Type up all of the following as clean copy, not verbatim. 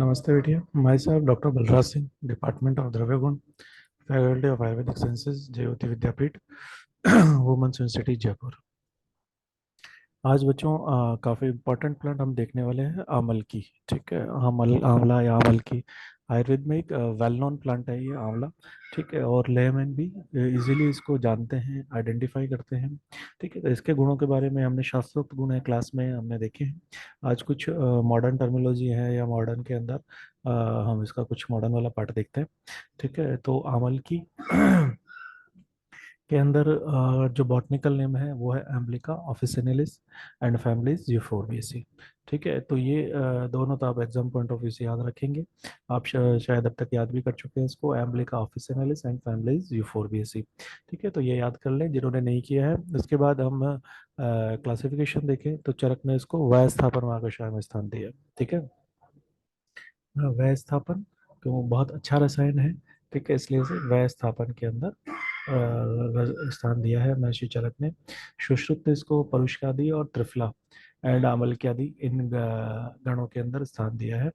नमस्ते बेटिया। मैं साहब doctor Balraj Singh, department of Dravya Guna, faculty of ayurvedic sciences, Jyoti Vidyapeeth, women's university Jaipur. आज बच्चों काफ़ी इम्पोर्टेंट प्लांट हम देखने वाले हैं, आमल की। ठीक है, आंवला या आमल की आयुर्वेद में एक वेल नोन प्लांट है ये आंवला। ठीक है, और लेमैन भी इजीली इसको जानते हैं, आइडेंटिफाई करते हैं। ठीक है, तो इसके गुणों के बारे में हमने शास्त्रोक्त गुण है क्लास में हमने देखे हैं। आज कुछ मॉडर्न टर्मिनोलॉजी है या मॉडर्न के अंदर हम इसका कुछ मॉडर्न वाला पार्ट देखते हैं। ठीक है, तो आमल की के अंदर जो बॉटनिकल नेम है वो है एम्ब्लिका ऑफिसिनेलिस एंड फैमिलीज यूफोरबिएसी। ठीक है, तो ये दोनों तो आप एग्जाम पॉइंट ऑफ व्यू से याद रखेंगे। आप शायद अब तक याद भी कर चुके हैं इसको, एम्ब्लिका ऑफिसिनेलिस एंड फैमिलीज यूफोरबिएसी। ठीक है, तो ये याद कर लें जिन्होंने नहीं किया है। इसके बाद हम क्लासिफिकेशन देखें तो चरक ने इसको वयस्थापन महाकषाय में स्थान दिया। ठीक है, वय स्थापन क्यों, बहुत अच्छा रसायन है। ठीक है, इसलिए इसे वय स्थापन के अंदर स्थान दिया है महर्षि चरक ने। सुश्रुत ने इसको परुषकादि और त्रिफला एंड आमलक्यादि इन गणों के अंदर स्थान दिया है।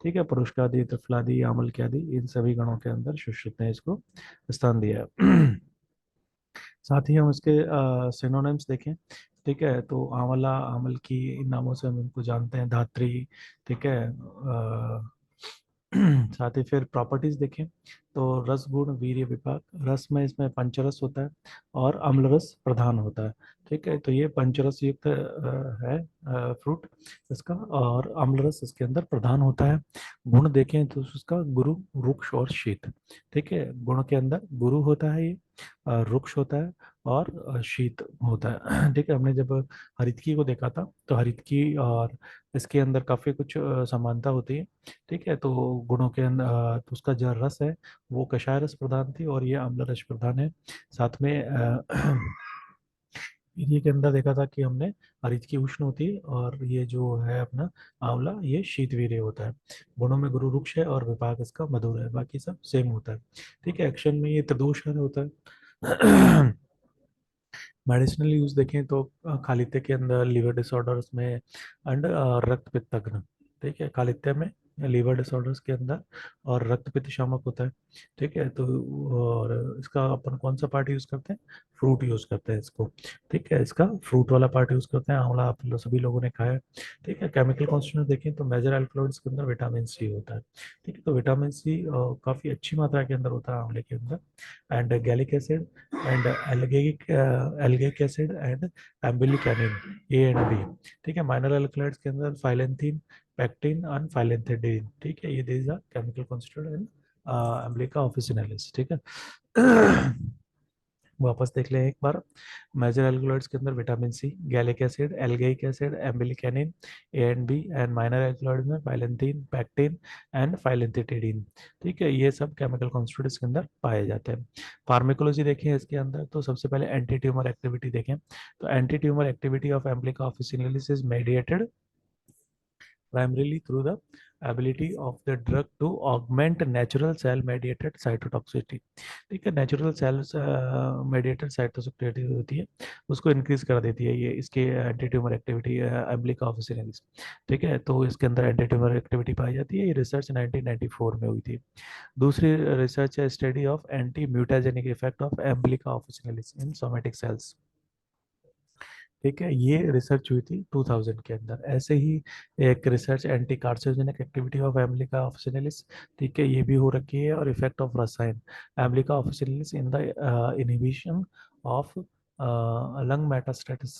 ठीक है, परुषकादि, त्रिफलादि, आमलक्यादि इन सभी गणों के अंदर सुश्रुत ने इसको स्थान दिया है। साथ ही हम इसके सिनोनिम्स देखें। ठीक है, तो आंवला, आमल की, इन नामों से हम इनको जानते हैं, धात्री। ठीक है, साथ ही फिर प्रॉपर्टीज देखें तो रस, गुण, वीर्य, विपाक। रस में इसमें पंचरस होता है और अम्ल रस प्रधान होता है। ठीक है, तो ये पंचरस युक्त है फ्रूट इसका, और अम्ल रस इसके अंदर प्रधान होता है। गुण देखें तो उसका गुरु, रुक्ष और शीत। ठीक है, गुण के अंदर गुरु होता है ये, रुक्ष होता है और शीत होता है। ठीक है, हमने जब हरितकी को देखा था तो हरितकी और इसके अंदर काफी कुछ समानता होती है। ठीक है, तो गुणों के अंदर तो उसका जो रस है वो कषाय रस प्रधान थी और ये अम्ल रस प्रधान है। साथ में इन्हीं के अंदर देखा था कि हमने हरित की उष्ण होती है और ये जो है अपना आंवला ये शीतवीर्य होता है। गुणों में गुरु रुक्ष है और विपाक इसका मधुर है, बाकी सब सेम होता है। ठीक है, एक्शन में ये त्रिदोष होता है। मेडिसिनल यूज देखें तो खालित्य के अंदर लीवर डिसऑर्डर्स में एंड रक्त पित्तग्न। ठीक है, खालित्य में लीवर डिसऑर्डर्स के अंदर और रक्त पित्त शामक होता है। ठीक है, तो और इसका अपन कौन सा पार्ट यूज करते हैं, फ्रूट यूज करते हैं इसको। ठीक है, इसका फ्रूट वाला पार्ट यूज करते हैं। आंवला आप सभी लोगों ने खाया है। ठीक है, केमिकल कॉन्स्टिट्यूएंट देखें तो मेजर अल्कलॉइड्स के अंदर विटामिन सी होता है। ठीक है, तो विटामिन सी काफी अच्छी मात्रा के अंदर होता है आंवले के अंदर। And gallic acid and ellagic acid and emblicanin, A and B. ठीक है, माइनर अल्कलॉइड्स के अंदर फाइलेंथीन, पेक्टिन एंड फाइलेंथिडीन। ठीक है, ये these are chemical constituent in Emblica officinalis. ठीक है, वापस देख लें एक बार। मेजर एल्कलॉइड्स के अंदर vitamin C, gallic acid, ellagic acid, emblicanin, A and B. And minor alkaloids में फाइलेंथीन, पैक्टिन एंड फाइलेंथिटिडीन। ठीक है, ये सब केमिकल कॉन्स्टिट्यूएंट्स के अंदर पाए जाते हैं। फार्मेकोलॉजी देखें इसके अंदर तो सबसे पहले एंटी ट्यूमर एक्टिविटी देखें तो anti tumour activity of Emblica officinalis is mediated primarily through the ability of the drug to augment natural cell mediated cytotoxicity। ठीक है, नेचुरल सेल्स मेडिएटेड साइटोटॉक्सिसिटी होती है, उसको इंक्रीज कर देती है ये इसके एंटी ट्यूमर एक्टिविटी एम्बिलिका ऑफिसिनालिस। ठीक है, तो इसके अंदर एंटी ट्यूमर एक्टिविटी पाई जाती है। ये रिसर्च 1994 में हुई थी। दूसरी रिसर्च है study of anti mutagenic effect of Emblica officinalis in somatic cells. ठीक है, ये रिसर्च हुई थी 2000 के अंदर। ऐसे ही एक research anti carcinogenic activity of Emblica officinalis. ठीक है, ये भी हो रखी है। और effect of rasayana Emblica officinalis in the inhibition of lung metastasis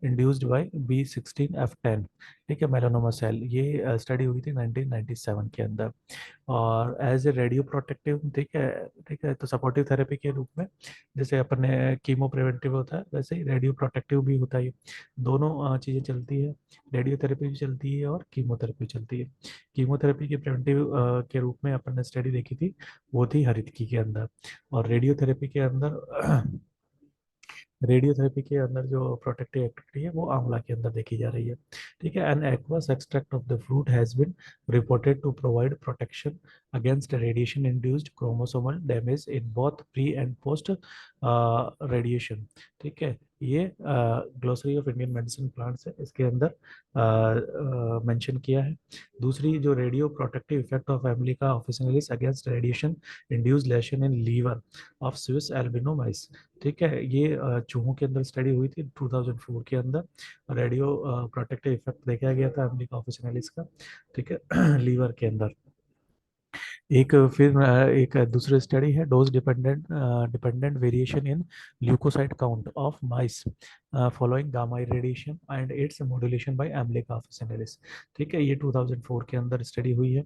induced by B16F10। ठीक है, मेलानोमा सेल। ये स्टडी हुई थी 1997 के अंदर। और एज ए रेडियो प्रोटेक्टिव, ठीक है, ठीक है, तो सपोर्टिव थेरेपी के रूप में जैसे अपने कीमो प्रिवेंटिव होता है वैसे ही रेडियो प्रोटेक्टिव भी होता है। दोनों चीज़ें चलती है, रेडियोथेरेपी भी चलती है और कीमोथेरेपी चलती है। कीमोथेरेपी के प्रिवेंटिव के रूप में अपन ने स्टडी देखी थी, वो थी हरितकी के अंदर। और रेडियोथेरेपी के अंदर रेडियोथेरेपी के अंदर जो प्रोटेक्टिव एक्टिविटी है वो आंवला के अंदर देखी जा रही है। ठीक है, an aqueous extract of the fruit has been reported to provide protection against radiation induced chromosomal damage in both pre and post radiation. ठीक है, ये glossary of Indian medicine plants है, इसके अंदर मेंशन किया है। दूसरी जो radio protective effect of America officinalis against radiation induce lesion in liver of Swiss albino mice. ठीक है, ये चूहों के अंदर स्टडी हुई थी 2004 के अंदर। रेडियो प्रोटेक्टिव इफेक्ट देखा गया था अमेरिका ऑफिसिनलिस का। ठीक है, लीवर के अंदर। एक फिर एक दूसरी स्टडी है dose dependent dependent variation in leukocyte count of mice following gamma radiation and its modulation by Emblica officinalis. ठीक है, ये 2004 के अंदर स्टडी हुई है।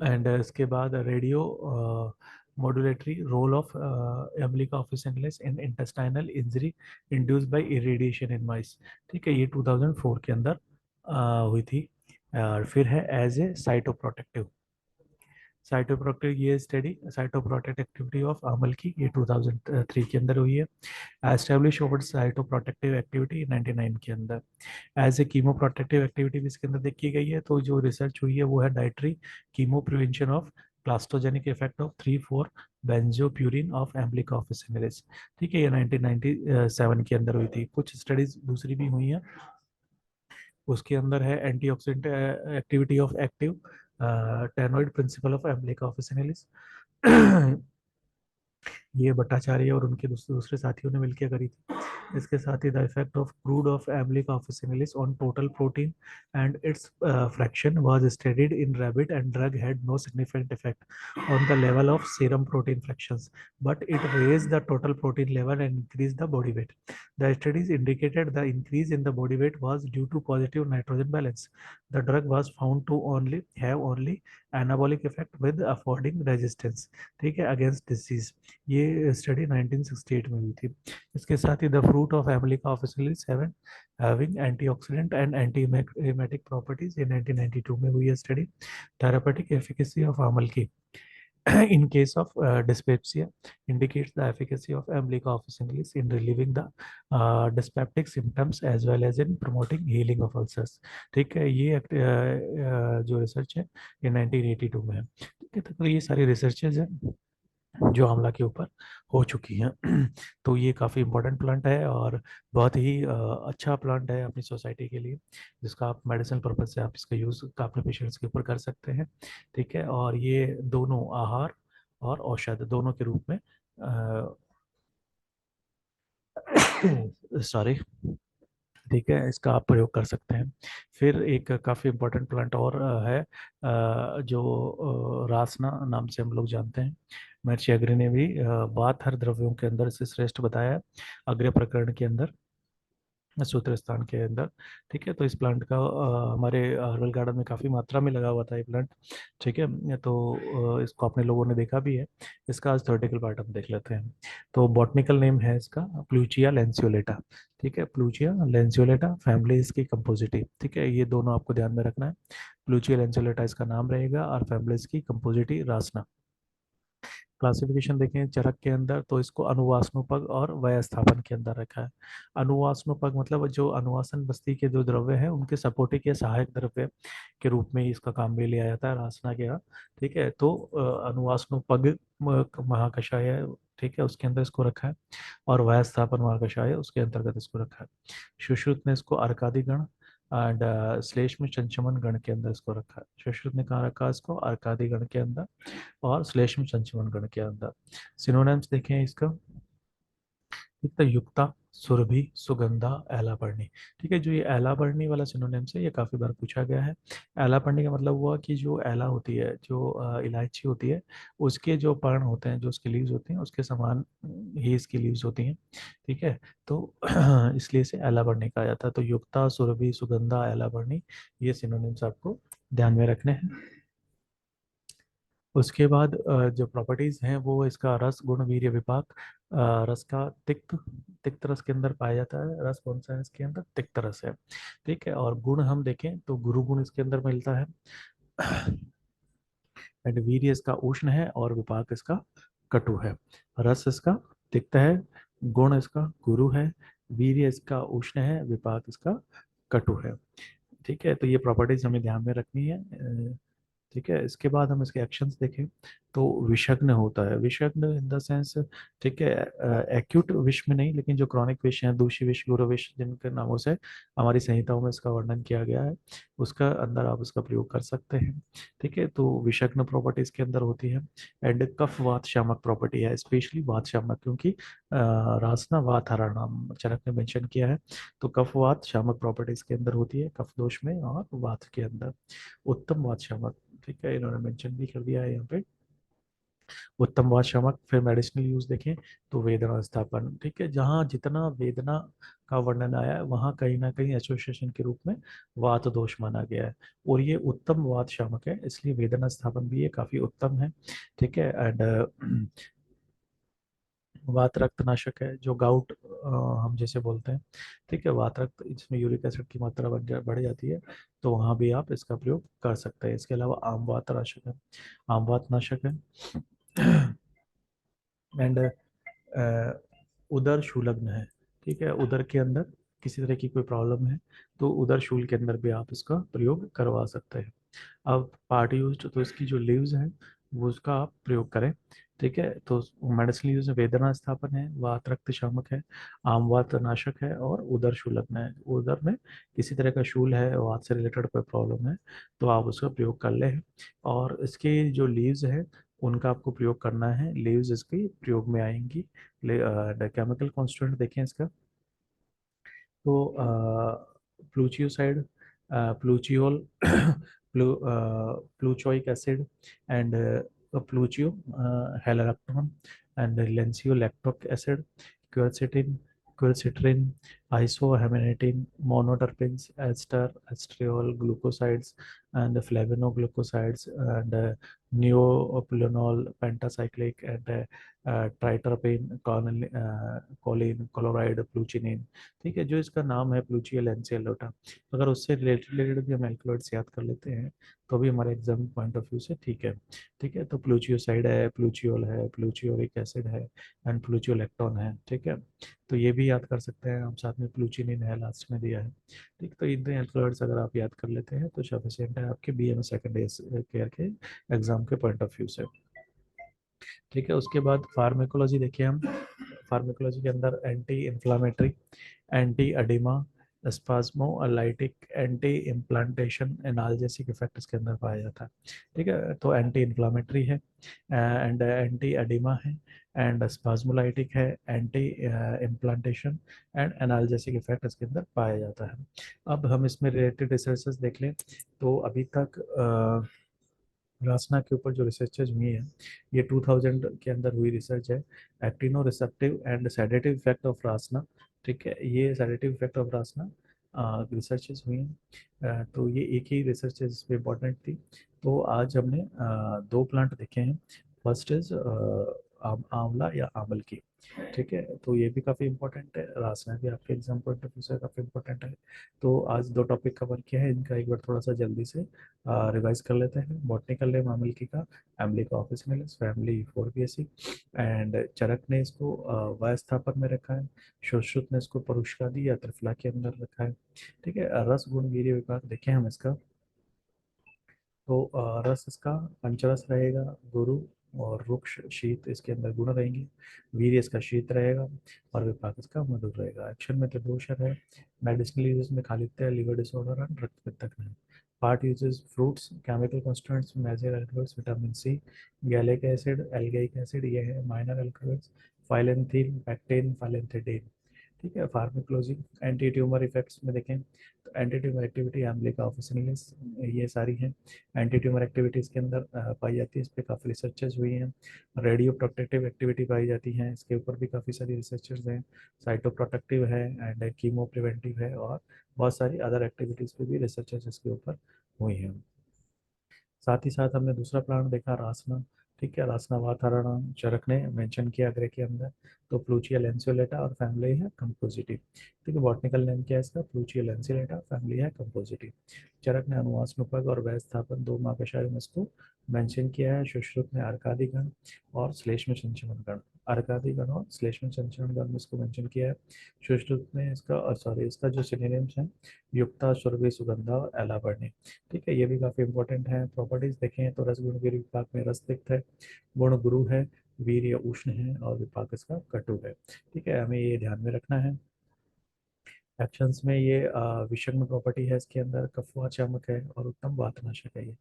एंड इसके बाद radio modulatory role of Emblica officinalis in intestinal injury induced by irradiation in mice. ठीक है, ये 2004 के अंदर हुई थी। और फिर है एज ए साइटोप्रोटेक्टिव। साइटोप्रोटेक्टिव ये स्टडी साइटोप्रोटेक्ट एक्टिविटी ऑफ अमल की, ये 2003 के अंदर हुई है। एस्टेब्लिश ओवर साइटोप्रोटेक्टिव एक्टिविटी 99 के अंदर। As a chemo protective activity भी इसके अंदर देखी गई है। तो जो रिसर्च हुई है वो है dietary chemoprevention of clastogenic effect of 3,4 benzopyrene of Emblica officinalis. ठीक है, ये 1997 के अंदर हुई थी। कुछ स्टडीज दूसरी भी हुई हैं, उसके अंदर है antioxidant activity of active tannoid principle of Emblica officinalis. ये भट्टाचार्य और उनके दूसरे साथियों ने मिलकर करी थी। इसके साथ ही the effect of crude of Emblica officinalis on total protein and its fraction was studied in rabbit and drug had no significant effect on the level of serum protein fractions but it raise the total protein level and increase the body weight. The studies indicated the increase in the body weight was due to positive nitrogen balance. The drug was found to only have only anabolic effect with affording resistance, ठीक है, against disease. ये study 1968 में हुई थी। इसके साथ ही the fruit of Emblica officinalis having antioxidant and anti emetic properties, ये 1992 में हुई है स्टडी। थेरापेटिक एफिकेसी ऑफ आमल की in case of dyspepsia indicates the efficacy of Amblica officinalis in relieving the dyspeptic symptoms as well as in promoting healing of ulcers। ठीक है, ये जो रिसर्च है ये 1982 में है। ठीक है, तो ये सारी रिसर्चेज हैं जो आंवला के ऊपर हो चुकी हैं। तो ये काफ़ी इम्पोर्टेंट प्लांट है और बहुत ही अच्छा प्लांट है अपनी सोसाइटी के लिए, जिसका आप मेडिसिनल पर्पज से आप इसका यूज़ अपने पेशेंट्स के ऊपर कर सकते हैं। ठीक है, और ये दोनों आहार और औषध दोनों के रूप में सॉरी, ठीक है, इसका आप प्रयोग कर सकते हैं। फिर एक काफ़ी इम्पोर्टेंट प्लांट और है जो रासना नाम से हम लोग जानते हैं। महर्षि अग्नि ने भी बात हर द्रव्यों के अंदर से श्रेष्ठ बताया है अग्र प्रकरण के अंदर, सूत्र स्थान के अंदर। ठीक है, तो इस प्लांट का हमारे हर्बल गार्डन में काफ़ी मात्रा में लगा हुआ था ये प्लांट। ठीक है, तो इसको अपने लोगों ने देखा भी है। इसका आज थ्योरेटिकल पार्ट हम देख लेते हैं। तो बॉटनिकल नेम है इसका प्लूचिया लेंसियोलेटा। ठीक है, प्लूचिया लेंसियोलेटा, फैमिली इसकी कंपोजिटी। ठीक है, ये दोनों आपको ध्यान में रखना है। प्लूचिया लेंसियोलेटा इसका नाम रहेगा और फैमिली इसकी कंपोजिटी रासना। क्लासिफिकेशन देखें चरक के अंदर तो इसको अनुवासनोपग और वयस्थापन के अंदर रखा है। अनुवासनोपग मतलब जो अनुवासन बस्ती के जो द्रव्य हैं उनके सपोर्टिक या सहायक द्रव्य के रूप में इसका काम भी लिया जाता है रासना के यहाँ। ठीक है, तो अनुवासनोपग महाकषाय है, ठीक है, उसके अंदर इसको रखा है। और वयस्थापन महाकषाय है, उसके अंतर्गत इसको रखा है। सुश्रुत ने इसको अर्कादि गण एंड श्लेष में चंचमन गण के अंदर इसको रखा है। सुश्रुत ने कहा रखा है इसको अर्कादि गण के अंदर और श्लेष्म संचमन गण के अंदर। सिनोनिम्स देखें इसका, एक तो युक्ता, सुरभि, सुगंधा, एलापर्णी। ठीक है, जो ये एलापर्णी वाला सिनोनिम्स है ये काफी बार पूछा गया है। एलापर्णी का मतलब हुआ कि जो एला होती है, जो इलायची होती है, उसके जो पर्ण होते हैं, जो उसके लीव्स होती हैं, उसके समान ही इसकी लीव्स होती हैं। ठीक है, तो इसलिए इसे एलापर्णी कहा जाता है। तो युक्ता, सुरभि, सुगंधा, एलापर्णी, ये सिनोनिम्स आपको ध्यान में रखने हैं। उसके बाद जो प्रॉपर्टीज हैं वो इसका रस, गुण, वीर्य, विपाक। रस का तिक्त, तिक्त रस के अंदर पाया जाता है। रस कौन सा है इसके अंदर? तिक्त रस है। ठीक है, और गुण हम देखें तो गुरु गुण इसके अंदर मिलता है। एंड वीर्य इसका उष्ण है और विपाक इसका कटु है। रस इसका तिक्त है, गुण इसका गुरु है, वीर्य इसका उष्ण है, विपाक इसका कटु है। ठीक है, तो ये प्रॉपर्टीज हमें ध्यान में रखनी है। ठीक है, इसके बाद हम इसके एक्शंस देखें तो विषग्न होता है। विषग्न इन द सेंस, ठीक है, एक्यूट विष में नहीं, लेकिन जो क्रॉनिक विष हैं, दूषी विष, गुरु विष, जिनके नामों से हमारी संहिताओं में इसका वर्णन किया गया है, उसका अंदर आप उसका प्रयोग कर सकते हैं। ठीक है, तो विषग्न प्रॉपर्टी इसके अंदर होती है। एंड कफ वात शामक प्रॉपर्टी है, स्पेशली वात शामक, क्योंकि रासना वात हरणम चरक ने मेंशन किया है। तो कफ वात शामक प्रॉपर्टी इसके अंदर होती है, कफ दोष में और वात के अंदर। उत्तम वात शामक, ठीक है, इन्होंने मेंशन भी कर दिया है यहाँ पे। उत्तम वात शामक। फिर मेडिसिनल यूज देखें तो वेदना स्थापन, ठीक है, जहाँ जितना वेदना का वर्णन आया है वहाँ कहीं ना कहीं एसोसिएशन के रूप में वात दोष माना गया है। और ये उत्तम वात शामक है, इसलिए वेदना स्थापन भी ये काफी उत्तम है। ठीक है। एंड वात रक्त नाशक है, जो गाउट हम जैसे बोलते हैं। ठीक है, वात रक्त, इसमें यूरिक एसिड की मात्रा बढ़ जाती है, तो वहाँ भी आप इसका प्रयोग कर सकते हैं। इसके अलावा आम वात नाशक है, आम वात नाशक है। एंड उदर शूलग्न है। ठीक है, उदर के अंदर किसी तरह की कोई प्रॉब्लम है तो उदर शूल के अंदर भी आप इसका प्रयोग करवा सकते हैं। अब पार्ट यूज, तो इसकी जो लीव्स हैं वो उसका आप प्रयोग करें। ठीक है, तो मेडिसिन यूज में वेदना स्थापन है, वात रक्त शामक है, आम वात नाशक है, और उदर शूलग्न है। उदर में किसी तरह का शूल है, वात से रिलेटेड कोई प्रॉब्लम है तो आप उसका प्रयोग कर लें। और इसके जो लीव्स हैं उनका आपको प्रयोग करना है, लीव्स इसके प्रयोग में आएंगी। केमिकल कॉन्स्टिट्यूएंट देखें इसका, तो pluchioside, pluchiol, pluchioic acid, and pluchio helactone, and lanceolactic acid, quercetin, quercitrin, isorhamnetin, monoterpenes, ester, estriol, glucosides, and flavonoglucosides, and neoplononol, pentacyclic, and triterpene, choline, chloride, pluchinin. ठीक है, जो इसका नाम है प्लूचियल एनसीएलोटा, अगर उससे रिलेटेड भी हम एल्कलॉइड्स याद कर लेते हैं तो भी हमारे एग्जाम पॉइंट ऑफ व्यू से ठीक है। ठीक है, तो प्लूचियोसाइड है, प्लूचियोल है, प्लूचियोरिक एसिड है, एंड प्लूचियोलेक्टोन है। ठीक है, तो ये भी याद कर सकते हैं हम, साथ में प्लूचिनिन है लास्ट में दिया है। ठीक, तो इन एल्कलॉइड्स अगर आप याद कर लेते हैं तो सफिशिएंट है आपके बीएमए सेकेंड ईयर के एग्जाम के पॉइंट ऑफ व्यू से। ठीक है, उसके बाद फार्मेकोलॉजी देखिए हम। फार्मेकोलॉजी के अंदर anti inflammatory, anti oedema, spasmolytic, anti implantation, analgesic effect इसके अंदर पाया जाता है। ठीक है, तो एंटी इन्फ्लामेटरी है, एंड एंटी अडिमा है, एंड स्पाज्मोलाइटिक है, anti implantation and analgesic effect इसके अंदर पाया जाता है। अब हम इसमें रिलेटेड रिसर्चेस देख लें तो अभी तक रासना के ऊपर जो रिसर्चेज हुई है ये 2000 के अंदर हुई रिसर्च है। Actino receptive and sedative effect of rasna. ठीक है, ये sedative effect of rasna researches हुई हैं। तो ये एक ही रिसर्च इस पे इम्पोर्टेंट थी। तो आज हमने दो प्लांट देखे हैं। फर्स्ट इज आंवला या आंवल की। ठीक है, तो ये भी काफ़ी इंपॉर्टेंट है, रासना भी आपके एग्जाम पॉइंट ऑफ व्यू से काफ़ी इंपॉर्टेंट है। तो आज दो टॉपिक कवर किया है, इनका एक बार थोड़ा सा जल्दी से रिवाइज कर लेते हैं। बॉटनिकल नेम आमिल्की का, एम्बलिका ऑफिसिनलिस, फैमिली फोरबिएसी, एंड चरक ने इसको वायस्थापन में रखा है। सुश्रुत ने इसको परुषकादि या त्रिफला के अंदर रखा है। ठीक है, रस गुण वीर्य विभाग देखें हम इसका, तो रस इसका पंचरस रहेगा, गुरु और रुक्ष शीत इसके अंदर गुण रहेंगे। वीर्य इसका शीत रहेगा, और विपाक इसका मधुर रहेगा। एक्शन में त्रिदोषर है। मेडिसिनल यूजेस में खालित्य, लिवर डिसऑर्डर एंड रक्त पित्तक है। Part uses fruits, chemical constituents, major alkaloids, vitamin C, gallic acid, ellagic acid, ये है माइनर अल्कलॉइड्स, फाइलेंथीन, पैक्टेन, फाइलेंथिडेन। ठीक है, फार्माकोलॉजी, एंटी ट्यूमर इफेक्ट्स में देखें तो एंटी ट्यूमर एक्टिविटी, एम्बलिका ऑफिसिनलिस, ये सारी हैं एंटी ट्यूमर एक्टिविटीज़ के अंदर पाई जाती है। इस पर काफ़ी रिसर्चेज हुई हैं। रेडियो प्रोटेक्टिव एक्टिविटी पाई जाती हैं, इसके ऊपर भी काफ़ी सारी रिसर्चेज हैं। साइटो प्रोटेक्टिव है, एंड कीमो प्रिवेंटिव है, और बहुत सारी अदर एक्टिविटीज़ पे भी रिसर्चेज इसके ऊपर हुई हैं। साथ ही साथ हमने दूसरा प्लांट देखा रासना। ठीक है, रासना वातावरण चरक ने मेंशन किया अग्रे के अंदर। तो प्लूचिया लेंसियोलेटा और फैमिली है कंपोजिटिव। ठीक है, बॉटनिकल नेम क्या है इसका, प्लूचिया लेंसियोलेटा, फैमिली है कंपोजिटिव। चरक ने अनुवास्नुपग और व्यवस्थापन दो महाकशायों में इसको मेंशन किया है। सुश्रुत ने अर्कादि गण और श्लेष में संचमन गण। अर्कादिगण और श्लेष्म संचरणगण में इसको मेंशन किया है। सुश्रुत ने इसका सॉरी इसका जो सिनोनिम्स हैं, युक्ता, सुरभि, सुगंधा और एलावर्णी। ठीक है, ये भी काफ़ी इंपॉर्टेंट है। प्रॉपर्टीज देखें तो रस गुण के विभाग में रस तिक्त है, गुण गुरु है, वीर्य उष्ण है और विपाक इसका कटु है। ठीक है, हमें ये ध्यान में रखना है। एक्शंस में ये विषम प्रॉपर्टी है इसके अंदर, कफवा चमक है और उत्तम वातनाशक है ये।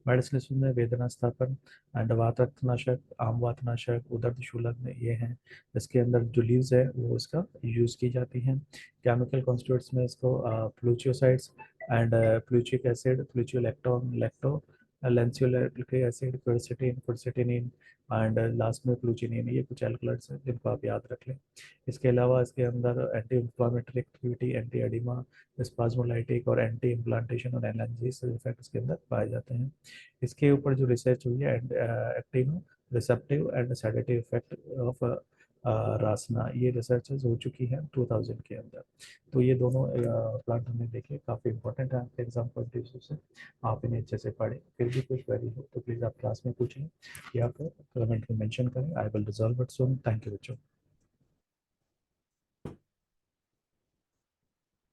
मेडिसिन में वेदना स्थापन एंड वातनाशक, आम वातनाशक, उदर्द शूलक में ये हैं। इसके अंदर जो लीव्स है वो इसका यूज की जाती हैं। केमिकल कॉन्स्टिट्यूएंट्स में इसको pluchiosides and pluchic acid, pluchiolactone, lacto, lanceolic acid, quercetin, quercitrin and last में प्लूचिनिन, ये कुछ एल्कलॉइड्स हैं जिनको आप याद रख लें। इसके अलावा इसके अंदर anti inflammatory activity, anti oedema, spasmolytic और एंटी इम्प्लांटेशन और एनाल्जेसिस इफेक्ट इसके अंदर पाए जाते हैं। इसके ऊपर जो रिसर्च हुई है, actino receptive and sedative effect of rasna, ये रिसर्चेज हो चुकी हैं 2000 के अंदर। तो ये दोनों प्लांट हमने देखे, काफ़ी इंपॉर्टेंट है आपके एग्जाम पॉइंट ऑफ व्यू से। आप इन्हें अच्छे से पढ़ें, फिर भी कुछ क्वेरी हो तो प्लीज़ आप क्लास में पूछें या फिर कमेंट में मेंशन करें। I will resolve it soon. Thank you बच्चों।